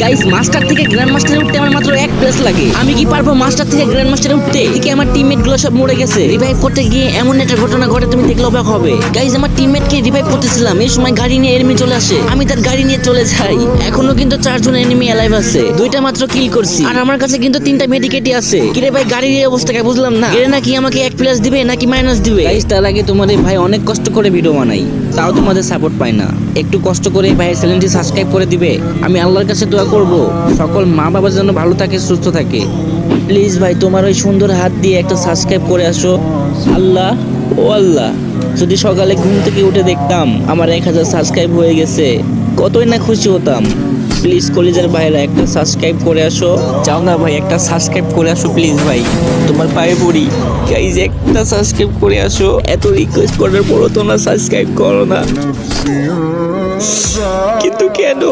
Guys master থেকে grand মাস্টারে উঠতে আমার মাত্র এক প্লেস লাগে। আমি কি পারবো মাস্টার থেকে গ্র্যান্ড মাস্টারে উঠতে? এদিকে আমার টিমমেট গুলো সব মরে গেছে। রিভাইভ করতে গিয়ে এমন একটা ঘটনা ঘটে তুমি দেখলে অবাক হবে। গাইস আমার টিমমেট কে রিভাইভ করতেছিলাম, এই সময় গাড়ি নিয়ে এনিমি চলে আসে। আমি তার গাড়ি নিয়ে চলে যাই। এখনো কিন্তু 4 জন এনিমি অ্যালাইভ আছে। 2টা মাত্র কিল করছি আর আমার কাছে কিন্তু 3টা মেডিকেটই আছে। কিরে ভাই গাড়ির এই অবস্থাকে বুঝলাম না। এর নাকি আমাকে 1 প্লাস দিবে নাকি মাইনাস দিবে? গাইস তার আগে তোমাদের ভাই অনেক কষ্ট করে ভিডিও বানাই, তাও তোমাদের সাপোর্ট পাই না। একটু কষ্ট করে ভাইয়ের চ্যানেলটি সাবস্ক্রাইব করে দিবে। আমি আল্লাহর কাছে দোয়া করব সকল মা বাবা যেন ভালো থাকে, সুস্থ থাকে। প্লিজ ভাই তোমার ওই সুন্দর হাত দিয়ে একটা সাবস্ক্রাইব করে আসো। আল্লাহ ও আল্লাহ, যদি সকালে ঘুম থেকে উঠে দেখতাম আমার 1000 সাবস্ক্রাইব হয়ে গেছে, কতই না খুশি হতাম। প্লিজ কলিজার ভাইরা একটা সাবস্ক্রাইব করে আসো। চাও না ভাই একটা সাবস্ক্রাইব করে আসো প্লিজ ভাই, তোমার পায়ে পড়ি। গাইজ একটা সাবস্ক্রাইব করে আসো। এত রিকোয়েস্ট করার পরও তোমরা সাবস্ক্রাইব করো না, কিন্তু কেন?